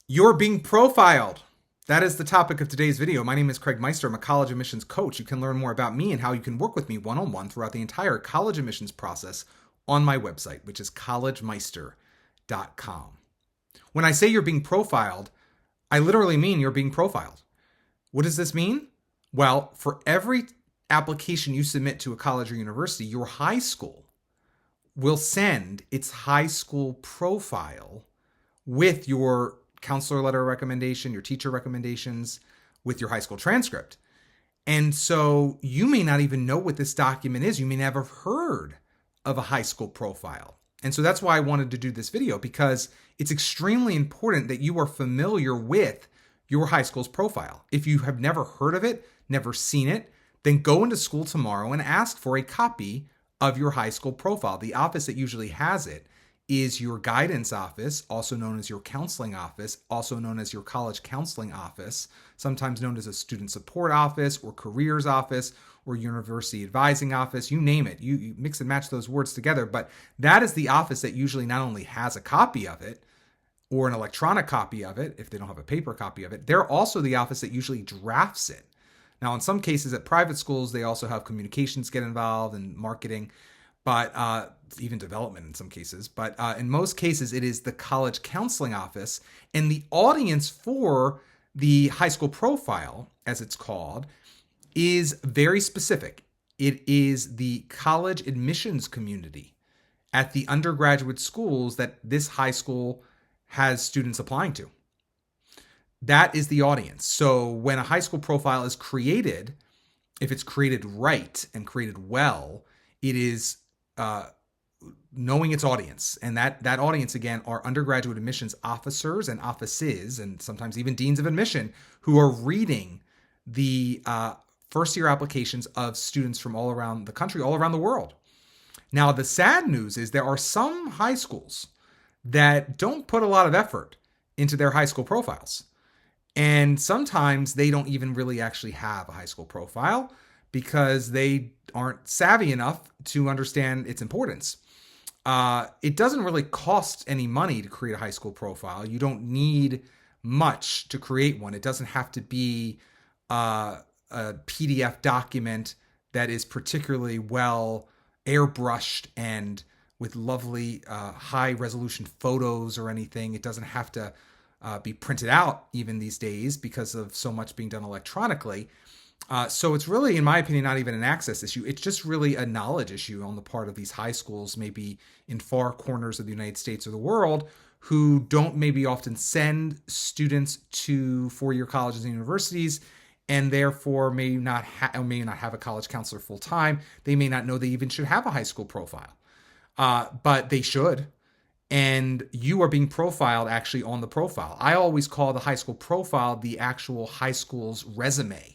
You're being profiled. That is the topic of today's video. My name is Craig Meister. I'm a college admissions coach. You can learn more about me and how you can work with me one-on-one throughout the entire college admissions process on my website, which is collegemeister.com. When I say you're being profiled, I literally mean you're being profiled. What does this mean? Well, for every application you submit to a college or university, your high school will send its high school profile with your counselor letter recommendation, your teacher recommendations, with your high school transcript. And so you may not even know what this document is. You may never have heard of a high school profile. And so that's why I wanted to do this video, because it's extremely important that you are familiar with your high school's profile. If you have never heard of it, never seen it, then go into school tomorrow and ask for a copy of your high school profile. The office that usually has it is your guidance office, also known as your counseling office, also known as your college counseling office, sometimes known as a student support office or careers office or university advising office, you name it. You mix and match those words together, but that is the office that usually not only has a copy of it or an electronic copy of it, if they don't have a paper copy of it, they're also the office that usually drafts it. Now, in some cases at private schools, they also have communications get involved and marketing, but even development in some cases. But in most cases, it is the college counseling office. And the audience for the high school profile, as it's called, is very specific. It is the college admissions community at the undergraduate schools that this high school has students applying to. That is the audience. So when a high school profile is created, if it's created right and created well, it is knowing its audience. And that audience, again, are undergraduate admissions officers and offices, and sometimes even deans of admission, who are reading the first year applications of students from all around the country, all around the world. Now, the sad news is there are some high schools that don't put a lot of effort into their high school profiles. And sometimes they don't even really actually have a high school profile because they aren't savvy enough to understand its importance. It doesn't really cost any money to create a high school profile. You don't need much to create one. It doesn't have to be a PDF document that is particularly well airbrushed and with lovely high resolution photos or anything. It doesn't have to be printed out even these days because of so much being done electronically. So it's really, in my opinion, not even an access issue. It's just really a knowledge issue on the part of these high schools, maybe in far corners of the United States or the world, who don't maybe often send students to four-year colleges and universities, and therefore may not have a college counselor full time. They may not know they even should have a high school profile, but they should. And you are being profiled actually on the profile. I always call the high school profile the actual high school's resume.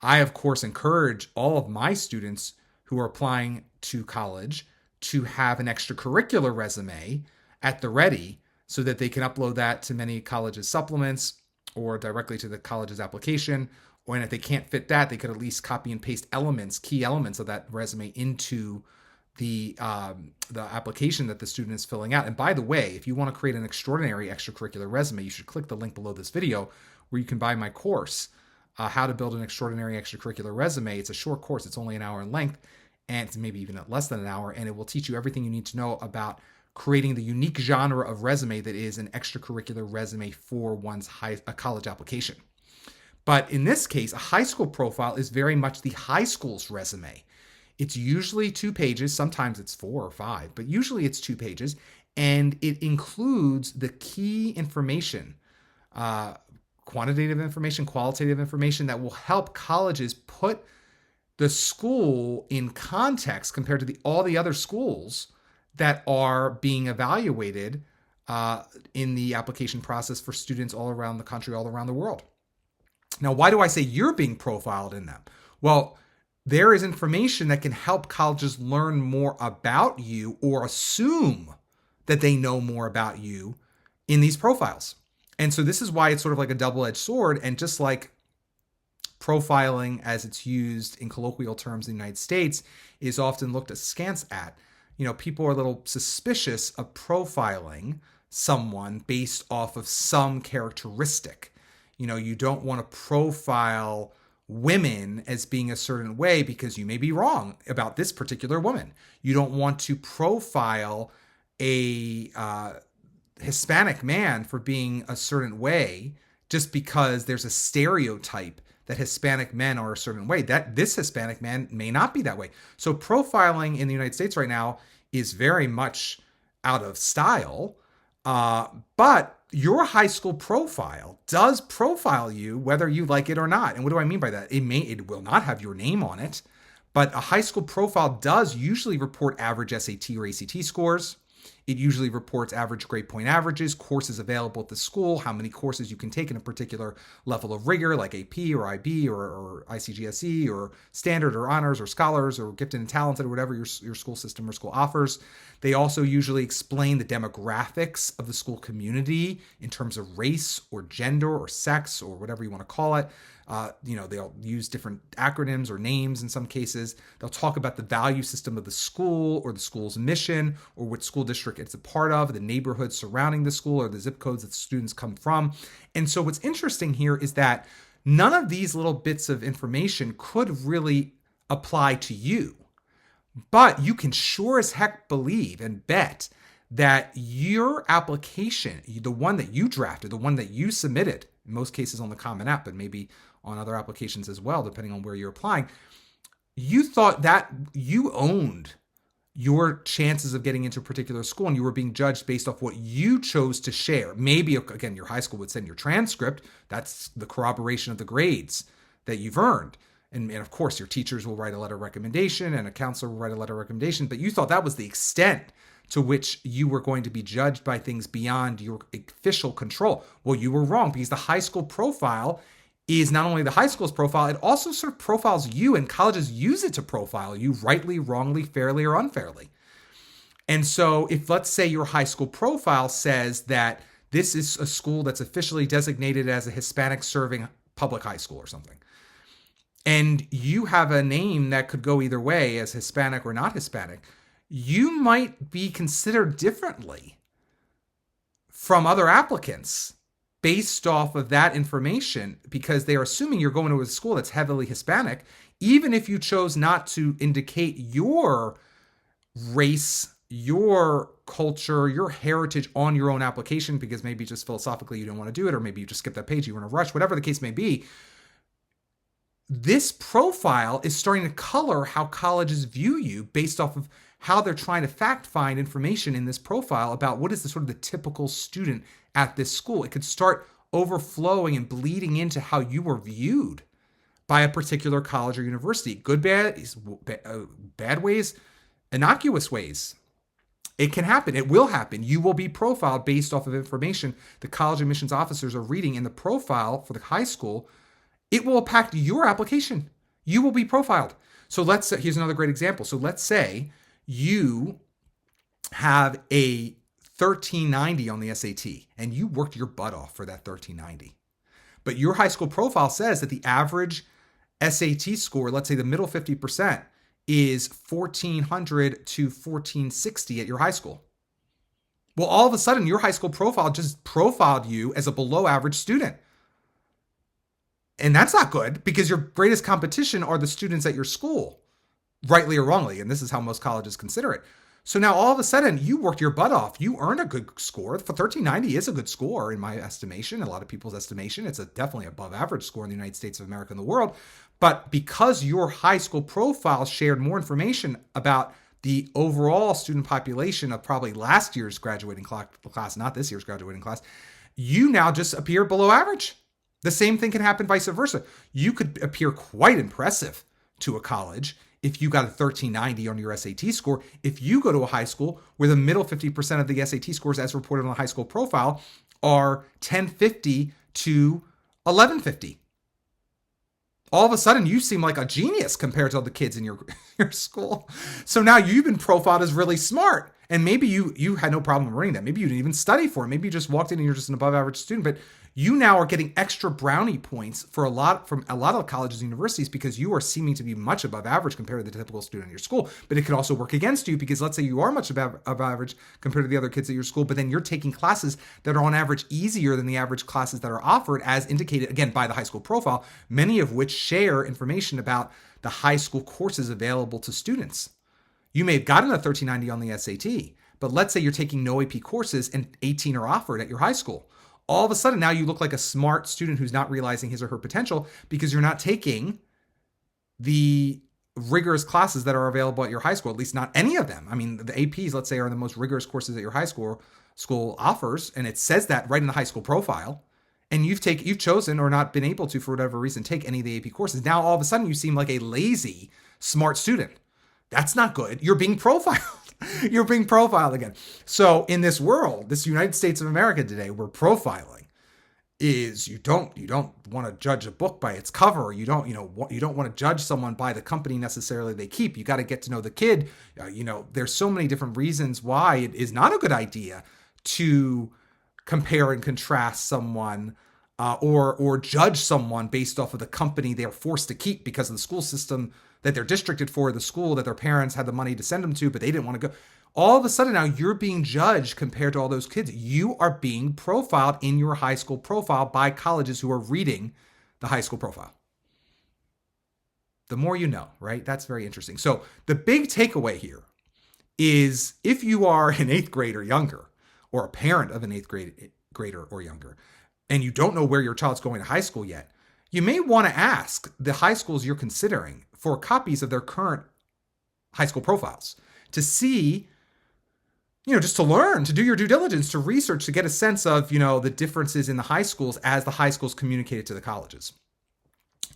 I, of course, encourage all of my students who are applying to college to have an extracurricular resume at the ready so that they can upload that to many colleges' supplements or directly to the college's application. Or if they can't fit that, they could at least copy and paste key elements of that resume into the application that the student is filling out. And by the way, if you want to create an extraordinary extracurricular resume, you should click the link below this video where you can buy my course, How to Build an Extraordinary Extracurricular Resume. It's a short course. It's only an hour in length, and it's maybe even less than an hour, and it will teach you everything you need to know about creating the unique genre of resume that is an extracurricular resume for one's a college application. But in this case, a high school profile is very much the high school's resume. It's usually 2 pages. Sometimes it's 4 or 5, but usually it's 2 pages. And it includes the key information, quantitative information, qualitative information that will help colleges put the school in context compared to all the other schools that are being evaluated in the application process for students all around the country, all around the world. Now, why do I say you're being profiled in them? Well, there is information that can help colleges learn more about you or assume that they know more about you in these profiles. And so this is why it's sort of like a double-edged sword. And just like profiling as it's used in colloquial terms in the United States is often looked askance at, people are a little suspicious of profiling someone based off of some characteristic. You don't want to profile women as being a certain way because you may be wrong about this particular woman. You don't want to profile a Hispanic man for being a certain way just because there's a stereotype that Hispanic men are a certain way, that this Hispanic man may not be that way. So profiling in the United States right now is very much out of style. But your high school profile does profile you whether you like it or not. And what do I mean by that? It will not have your name on it, but a high school profile does usually report average SAT or ACT scores. It usually reports average grade point averages, courses available at the school, how many courses you can take in a particular level of rigor, like AP or IB or ICGSE or standard or honors or scholars or gifted and talented or whatever your school system or school offers. They also usually explain the demographics of the school community in terms of race or gender or sex or whatever you want to call it. They'll use different acronyms or names in some cases. They'll talk about the value system of the school or the school's mission or what school district it's a part of, the neighborhood surrounding the school or the zip codes that students come from. And so what's interesting here is that none of these little bits of information could really apply to you. But you can sure as heck believe and bet that your application, the one that you drafted, the one that you submitted, in most cases on the Common App, but maybe on other applications as well, depending on where you're applying, you thought that you owned your chances of getting into a particular school and you were being judged based off what you chose to share. Maybe, again, your high school would send your transcript. That's the corroboration of the grades that you've earned. And of course, your teachers will write a letter of recommendation and a counselor will write a letter of recommendation, but you thought that was the extent to which you were going to be judged by things beyond your official control. Well, you were wrong, because the high school profile is not only the high school's profile, it also sort of profiles you, and colleges use it to profile you rightly, wrongly, fairly, or unfairly. And so if, let's say, your high school profile says that this is a school that's officially designated as a Hispanic serving public high school or something, and you have a name that could go either way as Hispanic or not Hispanic, you might be considered differently from other applicants based off of that information, because they are assuming you're going to a school that's heavily Hispanic, even if you chose not to indicate your race, your culture, your heritage on your own application, because maybe just philosophically you don't want to do it, or maybe you just skip that page, you were in a rush, whatever the case may be. This profile is starting to color how colleges view you based off of how they're trying to fact find information in this profile about what is the sort of the typical student at this school. It could start overflowing and bleeding into how you were viewed by a particular college or university. Good, bad ways, innocuous ways. It can happen. It will happen. You will be profiled based off of information the college admissions officers are reading in the profile for the high school. It will impact your application. You will be profiled. So let's say, here's another great example. So let's say you have a 1390 on the SAT and you worked your butt off for that 1390. But your high school profile says that the average SAT score, let's say the middle 50%, is 1400 to 1460 at your high school. Well, all of a sudden, your high school profile just profiled you as a below average student. And that's not good, because your greatest competition are the students at your school, rightly or wrongly. And this is how most colleges consider it. So now all of a sudden you worked your butt off. You earned a good score. For 1390 is a good score in my estimation, a lot of people's estimation. It's a definitely above average score in the United States of America and the world. But because your high school profile shared more information about the overall student population of probably last year's graduating class, not this year's graduating class, you now just appear below average. The same thing can happen vice versa. You could appear quite impressive to a college if you got a 1390 on your SAT score. If you go to a high school where the middle 50% of the SAT scores as reported on the high school profile are 1050 to 1150. All of a sudden you seem like a genius compared to all the kids in your school. So now you've been profiled as really smart. And maybe you had no problem learning that. Maybe you didn't even study for it. Maybe you just walked in and you're just an above average student, but you now are getting extra brownie points from a lot of colleges and universities because you are seeming to be much above average compared to the typical student in your school. But it could also work against you because let's say you are much above average compared to the other kids at your school, but then you're taking classes that are on average easier than the average classes that are offered, as indicated again by the high school profile, many of which share information about the high school courses available to students. You may have gotten a 1390 on the SAT, but let's say you're taking no AP courses and 18 are offered at your high school. All of a sudden, now you look like a smart student who's not realizing his or her potential because you're not taking the rigorous classes that are available at your high school, at least not any of them. I mean, the APs, let's say, are the most rigorous courses that your high school offers, and it says that right in the high school profile. And you've chosen or not been able to, for whatever reason, take any of the AP courses. Now, all of a sudden, you seem like a lazy, smart student. That's not good. You're being profiled. You're being profiled again. So in this world, this United States of America today, where profiling is you don't want to judge a book by its cover. You don't want to judge someone by the company necessarily they keep. You got to get to know the kid. There's so many different reasons why it is not a good idea to compare and contrast someone or judge someone based off of the company they're forced to keep because of the school system that they're districted for, the school that their parents had the money to send them to, but they didn't want to go. All of a sudden now you're being judged compared to all those kids. You are being profiled in your high school profile by colleges who are reading the high school profile. The more you know, right? That's very interesting. So the big takeaway here is if you are an 8th grade or younger, or a parent of an 8th grader or younger, and you don't know where your child's going to high school yet, you may want to ask the high schools you're considering for copies of their current high school profiles to see, just to learn, to do your due diligence, to research, to get a sense of, the differences in the high schools as the high schools communicate it to the colleges.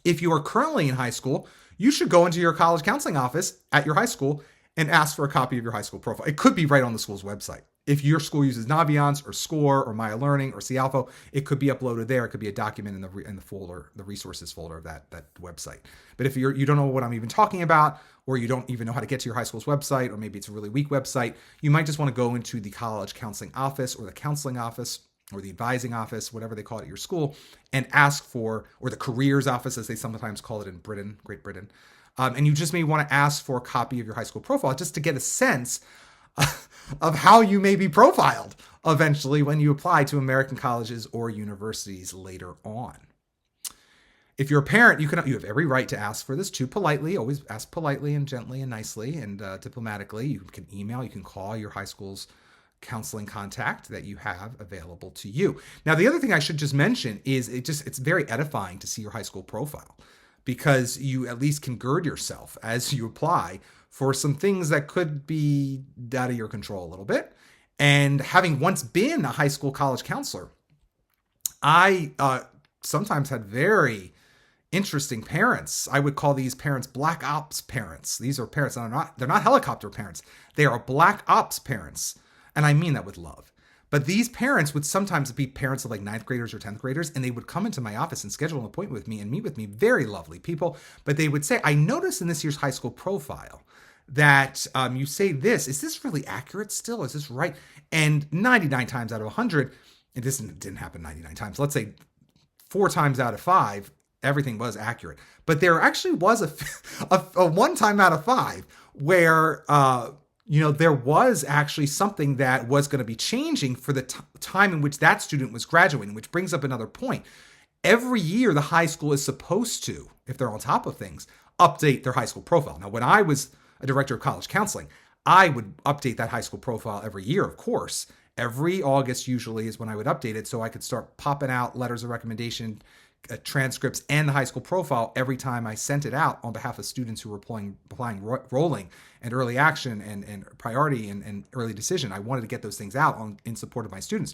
If you are currently in high school, you should go into your college counseling office at your high school and ask for a copy of your high school profile. It could be right on the school's website. If your school uses Naviance or SCORE or Maya Learning or CAlpha, it could be uploaded there. It could be a document in the folder, the resources folder of that website. But if you don't know what I'm even talking about, or you don't even know how to get to your high school's website, or maybe it's a really weak website, you might just want to go into the college counseling office or the counseling office or the advising office, whatever they call it at your school, and ask for, or the careers office, as they sometimes call it in Great Britain. And you just may want to ask for a copy of your high school profile just to get a sense of how you may be profiled eventually when you apply to American colleges or universities later on. If you're a parent, you have every right to ask for this too, politely. Always ask politely and gently and nicely and diplomatically. You can email, you can call your high school's counseling contact that you have available to you. Now, the other thing I should just mention is it's very edifying to see your high school profile, because you at least can gird yourself as you apply for some things that could be out of your control a little bit. And having once been a high school college counselor, I sometimes had very interesting parents. I would call these parents black ops parents. These are parents that they're not helicopter parents. They are black ops parents. And I mean that with love. But these parents would sometimes be parents of like 9th graders or 10th graders, and they would come into my office and schedule an appointment with me and meet with me. Very lovely people. But they would say, I noticed in this year's high school profile that you say this. Is this really accurate still? Is this right? And 99 times out of 100, and this didn't happen 99 times. Let's say 4 times out of 5, everything was accurate. But there actually was a 1 time out of 5 where there was actually something that was going to be changing for the time in which that student was graduating, which brings up another point. Every year, the high school is supposed to, if they're on top of things, update their high school profile. Now, when I was a director of college counseling, I would update that high school profile every year, of course. Every August usually is when I would update it, so I could start popping out letters of recommendation, transcripts, and the high school profile every time I sent it out on behalf of students who were applying rolling and early action and priority and early decision. I wanted to get those things out in support of my students.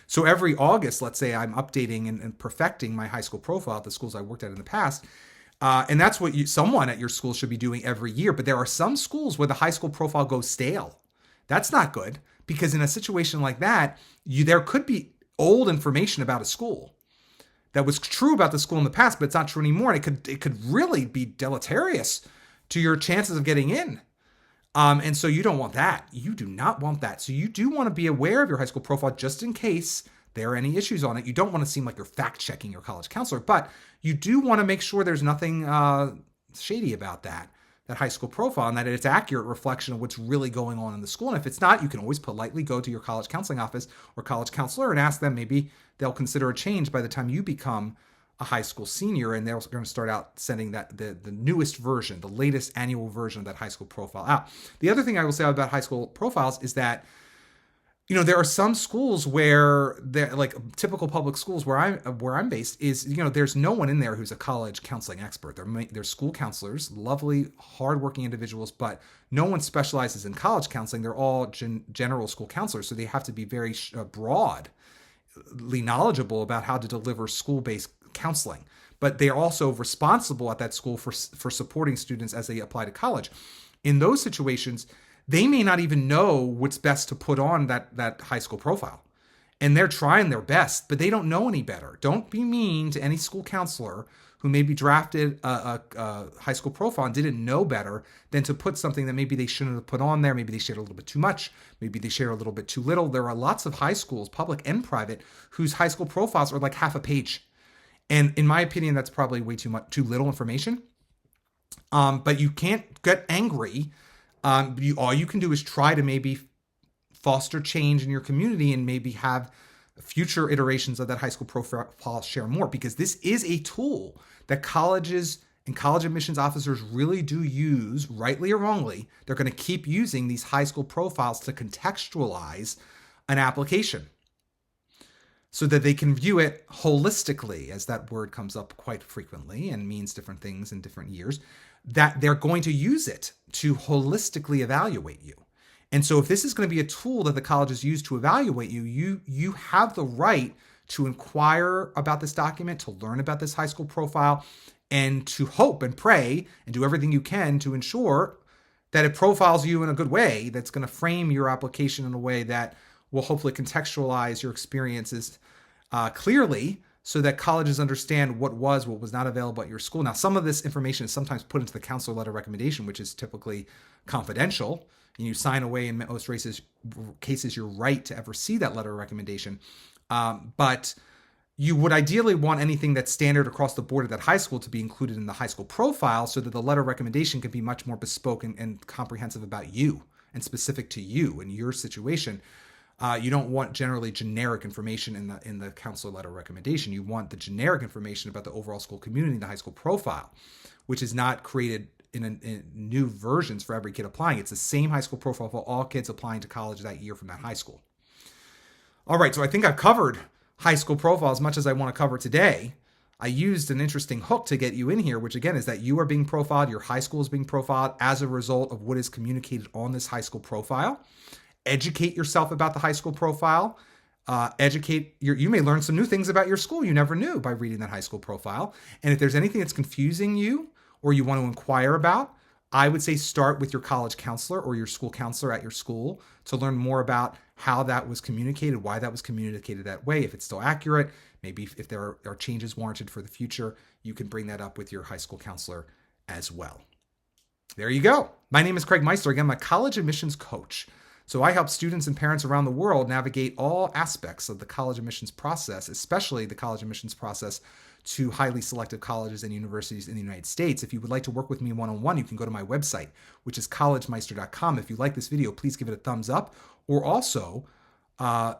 So every August, let's say I'm updating and perfecting my high school profile at the schools I worked at in the past. And that's what someone at your school should be doing every year. But there are some schools where the high school profile goes stale. That's not good, because in a situation like that, there could be old information about a school that was true about the school in the past, but it's not true anymore. And it could really be deleterious to your chances of getting in. And so you don't want that. You do not want that. So you do want to be aware of your high school profile just in case there are any issues on it. You don't want to seem like you're fact-checking your college counselor, but you do want to make sure there's nothing shady about that high school profile, and that it's accurate reflection of what's really going on in the school. And if it's not, you can always politely go to your college counseling office or college counselor and ask them. Maybe they'll consider a change by the time you become a high school senior, and they're going to start out sending that the newest version, the latest annual version of that high school profile out. The other thing I will say about high school profiles is that, you know, there are some schools where they're like typical public schools where I'm based is, you know, there's no one in there who's a college counseling expert. They're school counselors, lovely, hardworking individuals, but no one specializes in college counseling. They're all general school counselors, so they have to be very broadly knowledgeable about how to deliver school-based counseling. But they are also responsible at that school for supporting students as they apply to college. In those situations, they may not even know what's best to put on that high school profile. And they're trying their best, but they don't know any better. Don't be mean to any school counselor who maybe drafted a high school profile and didn't know better than to put something that maybe they shouldn't have put on there. Maybe they shared a little bit too much. Maybe they share a little bit too little. There are lots of high schools, public and private, whose high school profiles are like half a page. And in my opinion, that's probably way too little information. But you can't get angry. All you can do is try to maybe foster change in your community and maybe have future iterations of that high school profile share more, because this is a tool that colleges and college admissions officers really do use, rightly or wrongly. They're going to keep using these high school profiles to contextualize an application so that they can view it holistically, as that word comes up quite frequently and means different things in different years, that they're going to use it to holistically evaluate you. And so if this is going to be a tool that the colleges use to evaluate you, you have the right to inquire about this document, to learn about this high school profile, and to hope and pray and do everything you can to ensure that it profiles you in a good way, that's going to frame your application in a way that will hopefully contextualize your experiences clearly, so that colleges understand what was not available at your school. Now, some of this information is sometimes put into the counselor letter recommendation, which is typically confidential, and you sign away in most cases your right to ever see that letter of recommendation. But you would ideally want anything that's standard across the board at that high school to be included in the high school profile, so that the letter of recommendation can be much more bespoke and comprehensive about you and specific to you and your situation. You don't want generally generic information in the counselor letter recommendation. You want the generic information about the overall school community, the high school profile, which is not created in new versions for every kid applying. It's the same high school profile for all kids applying to college that year from that high school. All right, so I think I've covered high school profile as much as I want to cover today. I used an interesting hook to get you in here, which again is that you are being profiled, your high school is being profiled as a result of what is communicated on this high school profile. Educate yourself about the high school profile. You may learn some new things about your school you never knew by reading that high school profile. And if there's anything that's confusing you or you want to inquire about, I would say start with your college counselor or your school counselor at your school to learn more about how that was communicated, why that was communicated that way, if it's still accurate. Maybe if there are changes warranted for the future, you can bring that up with your high school counselor as well. There you go. My name is Craig Meister. Again, I'm a college admissions coach. So I help students and parents around the world navigate all aspects of the college admissions process, especially the college admissions process to highly selective colleges and universities in the United States. If you would like to work with me one-on-one, you can go to my website, which is collegemeister.com. If you like this video, please give it a thumbs up, or also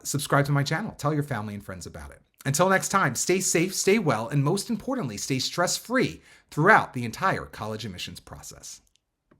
subscribe to my channel. Tell your family and friends about it. Until next time, stay safe, stay well, and most importantly, stay stress-free throughout the entire college admissions process.